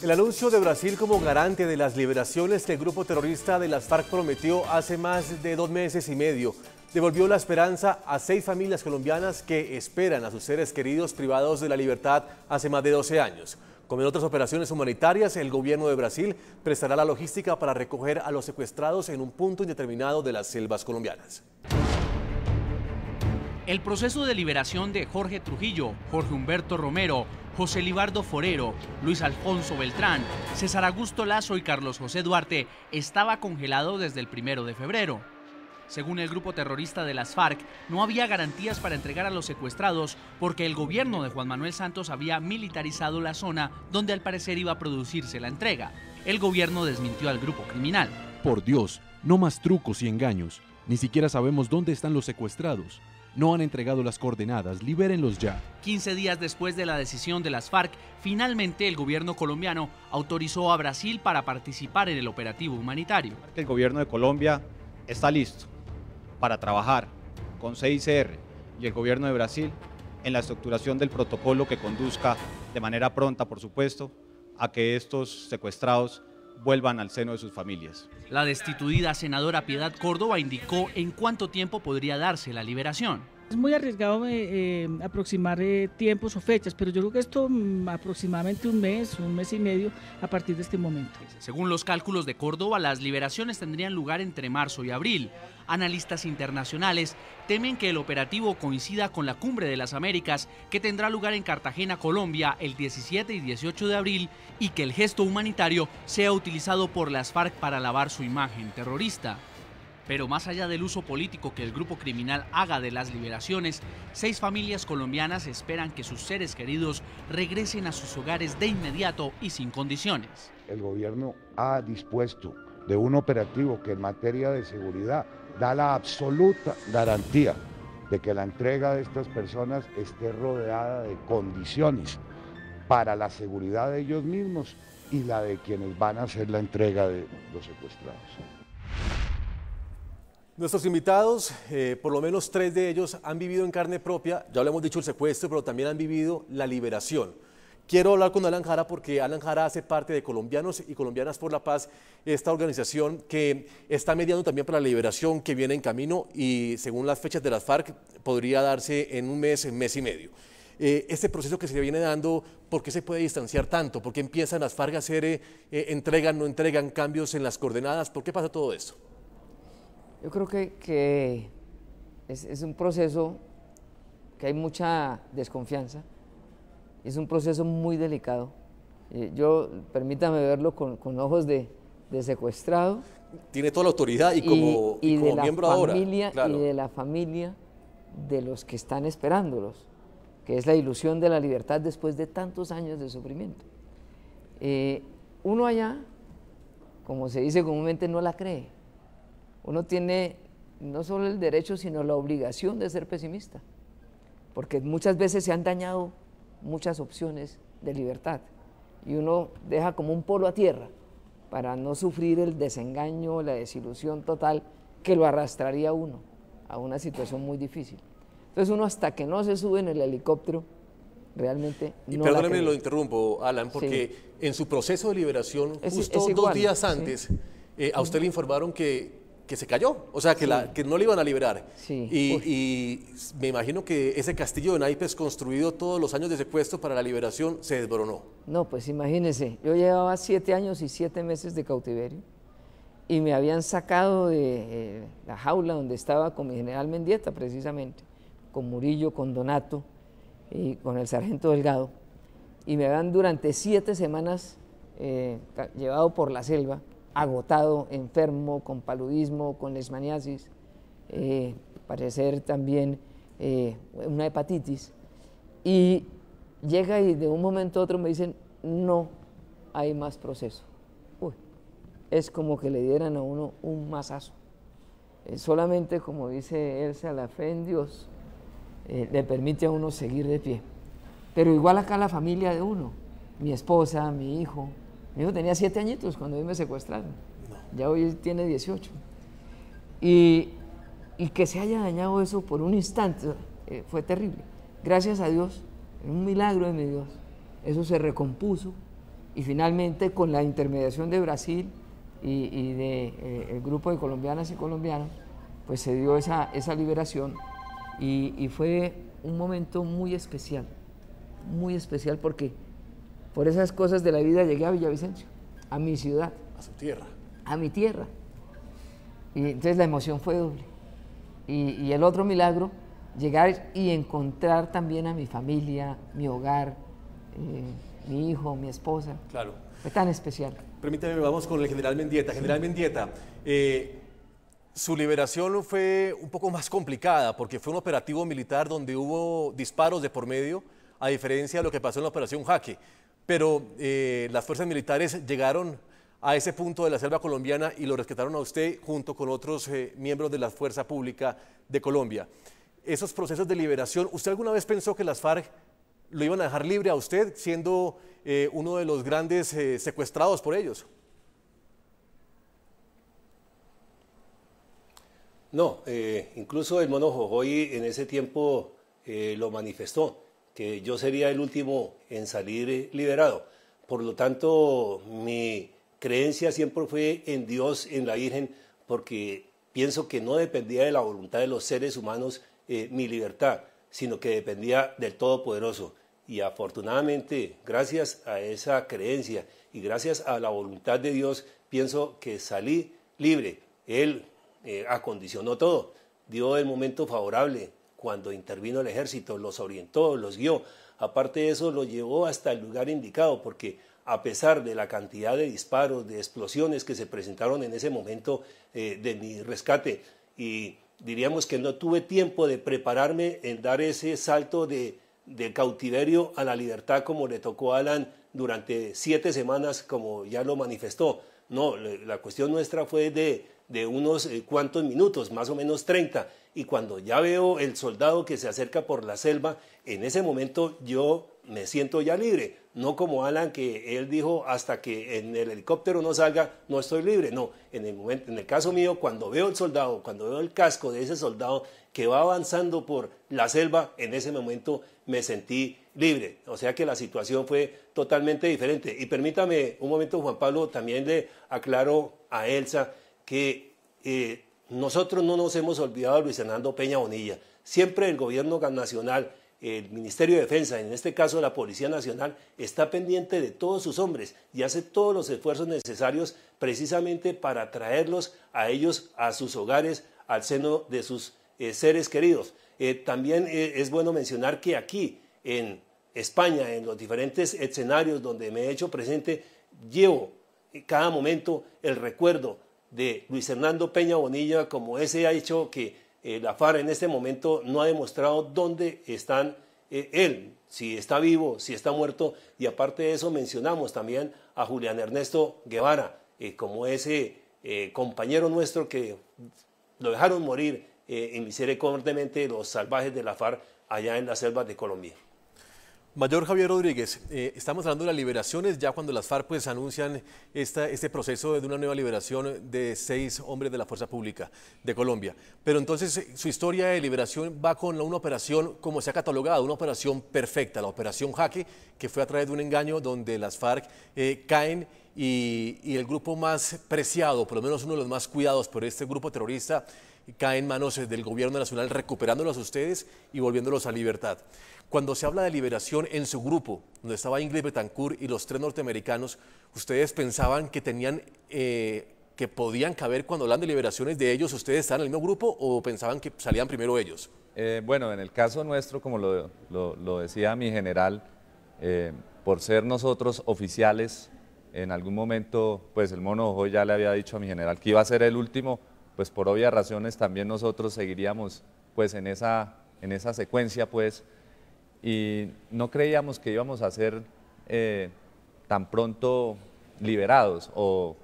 El anuncio de Brasil como garante de las liberaciones que el grupo terrorista de las FARC prometió hace más de 2 meses y medio devolvió la esperanza a 6 familias colombianas que esperan a sus seres queridos privados de la libertad hace más de 12 años. Como en otras operaciones humanitarias, el gobierno de Brasil prestará la logística para recoger a los secuestrados en un punto indeterminado de las selvas colombianas. El proceso de liberación de Jorge Trujillo, Jorge Humberto Romero, José Libardo Forero, Luis Alfonso Beltrán, César Augusto Lazo y Carlos José Duarte estaba congelado desde el 1 de febrero. Según el grupo terrorista de las FARC, no había garantías para entregar a los secuestrados porque el gobierno de Juan Manuel Santos había militarizado la zona donde al parecer iba a producirse la entrega. El gobierno desmintió al grupo criminal. Por Dios, no más trucos y engaños. Ni siquiera sabemos dónde están los secuestrados. No han entregado las coordenadas, libérenlos ya. 15 días después de la decisión de las FARC, finalmente el gobierno colombiano autorizó a Brasil para participar en el operativo humanitario. El gobierno de Colombia está listo para trabajar con CICR y el gobierno de Brasil en la estructuración del protocolo que conduzca de manera pronta, por supuesto, a que estos secuestrados vuelvan al seno de sus familias. La destituida senadora Piedad Córdoba indicó en cuánto tiempo podría darse la liberación. Es muy arriesgado aproximar tiempos o fechas, pero yo creo que esto aproximadamente un mes y medio a partir de este momento. Según los cálculos de Córdoba, las liberaciones tendrían lugar entre marzo y abril. Analistas internacionales temen que el operativo coincida con la Cumbre de las Américas, que tendrá lugar en Cartagena, Colombia, el 17 y 18 de abril, y que el gesto humanitario sea utilizado por las FARC para lavar su imagen terrorista. Pero más allá del uso político que el grupo criminal haga de las liberaciones, 6 familias colombianas esperan que sus seres queridos regresen a sus hogares de inmediato y sin condiciones. El gobierno ha dispuesto de un operativo que en materia de seguridad da la absoluta garantía de que la entrega de estas personas esté rodeada de condiciones para la seguridad de ellos mismos y la de quienes van a hacer la entrega de los secuestrados. Nuestros invitados, por lo menos 3 de ellos, han vivido en carne propia, ya lo hemos dicho, el secuestro, pero también han vivido la liberación. Quiero hablar con Alan Jara porque Alan Jara hace parte de Colombianos y Colombianas por la Paz, esta organización que está mediando también para la liberación que viene en camino y según las fechas de las FARC podría darse en un mes y medio. Este proceso que se viene dando, ¿por qué se puede distanciar tanto? ¿Por qué empiezan las FARC a hacer, entregan, no entregan, cambios en las coordenadas? ¿Por qué pasa todo esto? Yo creo que es un proceso que hay mucha desconfianza, es un proceso muy delicado. Permítame verlo con ojos de secuestrado. Tiene toda la autoridad y como miembro ahora. Claro. Y de la familia de los que están esperándolos, que es la ilusión de la libertad después de tantos años de sufrimiento. Uno allá, como se dice comúnmente, no la cree. Uno tiene no solo el derecho, sino la obligación de ser pesimista, porque muchas veces se han dañado muchas opciones de libertad y uno deja como un polo a tierra para no sufrir el desengaño, la desilusión total que lo arrastraría a uno a una situación muy difícil. Entonces uno hasta que no se sube en el helicóptero realmente no. Y perdóneme, lo interrumpo, Alan, porque sí, en su proceso de liberación, justo igual, 2 días antes, sí, a usted le informaron que se cayó, o sea, que, sí, que no le iban a liberar. Sí. Y me imagino que ese castillo de naipes construido todos los años de secuestro para la liberación se desboronó. No, pues imagínese, yo llevaba 7 años y 7 meses de cautiverio y me habían sacado de la jaula donde estaba con mi general Mendieta, precisamente, con Murillo, con Donato y con el sargento Delgado, y me habían durante 7 semanas llevado por la selva, agotado, enfermo, con paludismo, con leishmaniasis, parecer también una hepatitis, y llega y de un momento a otro me dicen, no hay más proceso. Uy, es como que le dieran a uno un mazazo. Solamente, como dice Elsa, la fe en Dios le permite a uno seguir de pie. Pero igual acá la familia de uno, mi esposa, mi hijo tenía 7 añitos cuando a mí me secuestraron, ya hoy tiene 18. Y que se haya dañado eso por un instante fue terrible. Gracias a Dios, un milagro de mi Dios, eso se recompuso y finalmente con la intermediación de Brasil y del grupo de colombianas y colombianos, pues se dio esa liberación y fue un momento muy especial porque por esas cosas de la vida llegué a Villavicencio, a mi ciudad. A su tierra. A mi tierra. Y entonces la emoción fue doble. Y el otro milagro, llegar y encontrar también a mi familia, mi hogar, mi hijo, mi esposa. Claro. Fue tan especial. Permítame, vamos con el general Mendieta. General Mendieta, su liberación fue un poco más complicada porque fue un operativo militar donde hubo disparos de por medio, a diferencia de lo que pasó en la Operación Jaque. Pero las fuerzas militares llegaron a ese punto de la selva colombiana y lo rescataron a usted junto con otros miembros de la Fuerza Pública de Colombia. Esos procesos de liberación, ¿usted alguna vez pensó que las FARC lo iban a dejar libre a usted, siendo uno de los grandes secuestrados por ellos? No, incluso el Mono Jojoy en ese tiempo lo manifestó, que yo sería el último en salir liberado. Por lo tanto, mi creencia siempre fue en Dios, en la Virgen, porque pienso que no dependía de la voluntad de los seres humanos mi libertad, sino que dependía del Todopoderoso. Y afortunadamente, gracias a esa creencia y gracias a la voluntad de Dios, pienso que salí libre. Él acondicionó todo, dio el momento favorable cuando intervino el ejército, los orientó, los guió. Aparte de eso, los llevó hasta el lugar indicado, porque a pesar de la cantidad de disparos, de explosiones que se presentaron en ese momento de mi rescate, y diríamos que no tuve tiempo de prepararme en dar ese salto de cautiverio a la libertad como le tocó a Alan durante 7 semanas, como ya lo manifestó. No, la cuestión nuestra fue de unos cuantos minutos, más o menos 30, y cuando ya veo el soldado que se acerca por la selva, en ese momento yo me siento ya libre, no como Alan, que él dijo hasta que en el helicóptero no salga, no estoy libre. No, en el caso mío, cuando veo el soldado, cuando veo el casco de ese soldado que va avanzando por la selva, en ese momento me sentí libre. O sea que la situación fue totalmente diferente. Y permítame un momento, Juan Pablo, también le aclaro a Elsa que nosotros no nos hemos olvidado de Luis Hernando Peña Bonilla. Siempre el gobierno nacional, el Ministerio de Defensa, en este caso la Policía Nacional, está pendiente de todos sus hombres y hace todos los esfuerzos necesarios precisamente para traerlos a ellos, a sus hogares, al seno de sus seres queridos. También es bueno mencionar que aquí en España, en los diferentes escenarios donde me he hecho presente, llevo cada momento el recuerdo de Luis Hernando Peña Bonilla, como ese ha hecho que la FARC en este momento no ha demostrado dónde están él, si está vivo, si está muerto, y aparte de eso mencionamos también a Julián Ernesto Guevara, como ese compañero nuestro que lo dejaron morir misericordiamente los salvajes de la FARC allá en las selvas de Colombia. Mayor Javier Rodríguez, estamos hablando de las liberaciones, ya cuando las FARC pues anuncian este proceso de una nueva liberación de 6 hombres de la Fuerza Pública de Colombia. Pero entonces su historia de liberación va con una operación, como se ha catalogado, una operación perfecta, la Operación Jaque, que fue a través de un engaño donde las FARC caen y el grupo más preciado, por lo menos uno de los más cuidados por este grupo terrorista, cae en manos del gobierno nacional, recuperándolos a ustedes y volviéndolos a libertad. Cuando se habla de liberación en su grupo, donde estaba Ingrid Betancourt y los 3 norteamericanos, ¿ustedes pensaban que tenían, que podían caber cuando hablan de liberaciones de ellos, ustedes estaban en el mismo grupo o pensaban que salían primero ellos? Bueno, en el caso nuestro, como lo decía mi general, por ser nosotros oficiales, en algún momento, pues el Mono Jojoy ya le había dicho a mi general que iba a ser el último, pues por obvias razones también nosotros seguiríamos pues en esa secuencia, pues, y no creíamos que íbamos a ser tan pronto liberados o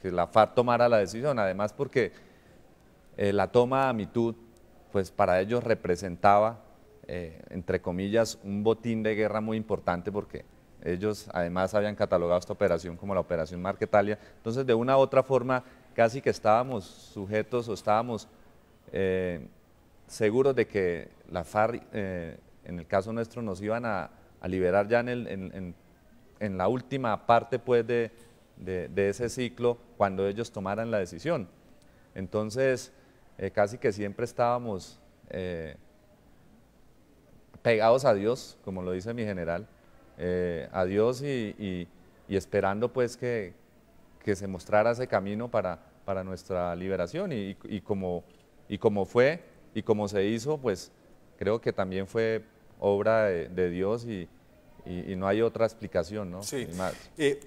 que la FARC tomara la decisión, además porque la toma a Mitud, pues para ellos representaba, entre comillas, un botín de guerra muy importante porque ellos además habían catalogado esta operación como la Operación Marquetalia, entonces de una u otra forma casi que estábamos sujetos o estábamos seguros de que la FARC, en el caso nuestro, nos iban a liberar ya en la última parte pues de ese ciclo cuando ellos tomaran la decisión. Entonces, casi que siempre estábamos pegados a Dios, como lo dice mi general, a Dios y esperando pues que se mostrara ese camino para nuestra liberación y como fue y como se hizo, pues creo que también fue obra de Dios y no hay otra explicación, ¿no? Sí. Más.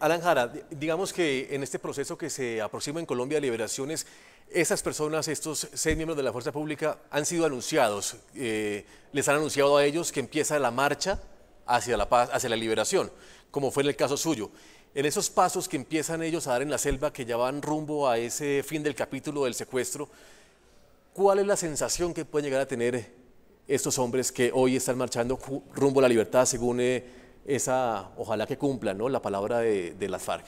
Alan Jara, digamos que en este proceso que se aproxima en Colombia de liberaciones, esas personas, estos 6 miembros de la Fuerza Pública han sido anunciados, les han anunciado a ellos que empieza la marcha hacia la paz, hacia la liberación, como fue en el caso suyo. En esos pasos que empiezan ellos a dar en la selva, que ya van rumbo a ese fin del capítulo del secuestro, ¿cuál es la sensación que pueden llegar a tener estos hombres que hoy están marchando rumbo a la libertad según ojalá que cumplan, ¿no?, la palabra de las FARC?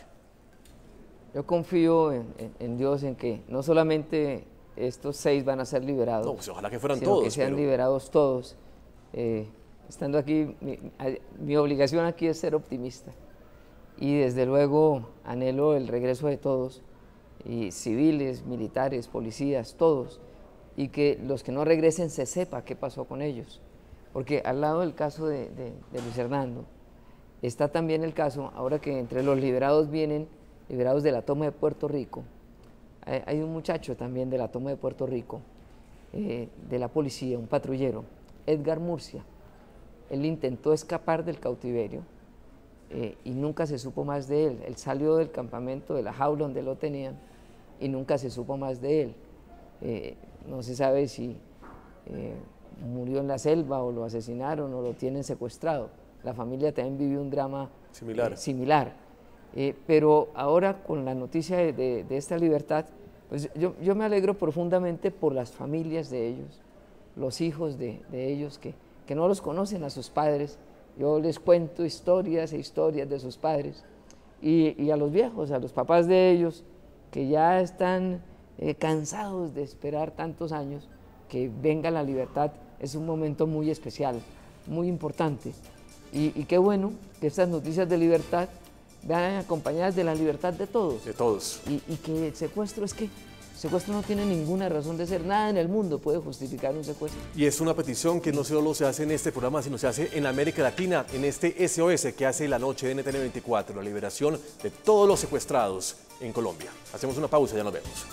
Yo confío en Dios, en que no solamente estos 6 van a ser liberados, No, pues ojalá que fueran sino todos. que sean liberados todos. Estando aquí, mi obligación aquí es ser optimista. Y desde luego anhelo el regreso de todos, y civiles, militares, policías, todos, y que los que no regresen se sepa qué pasó con ellos. Porque al lado del caso de Luis Hernando, está también el caso, ahora que entre los liberados vienen liberados de la toma de Puerto Rico, hay un muchacho también de la toma de Puerto Rico, de la policía, un patrullero, Edgar Murcia. Él intentó escapar del cautiverio y nunca se supo más de él. Él salió del campamento, de la jaula donde lo tenían, y nunca se supo más de él. No se sabe si murió en la selva o lo asesinaron o lo tienen secuestrado. La familia también vivió un drama similar. Pero ahora con la noticia de esta libertad, pues yo me alegro profundamente por las familias de ellos, los hijos de ellos que no los conocen a sus padres. Yo les cuento historias e historias de sus padres, y a los viejos, a los papás de ellos, que ya están cansados de esperar tantos años que venga la libertad. Es un momento muy especial, muy importante, y qué bueno que estas noticias de libertad van acompañadas de la libertad de todos. De todos. Y que el secuestro el secuestro no tiene ninguna razón de ser, nada en el mundo puede justificar un secuestro. Y es una petición que no solo se hace en este programa, sino se hace en América Latina, en este SOS que hace la noche de NTN 24, la liberación de todos los secuestrados en Colombia. Hacemos una pausa, ya nos vemos.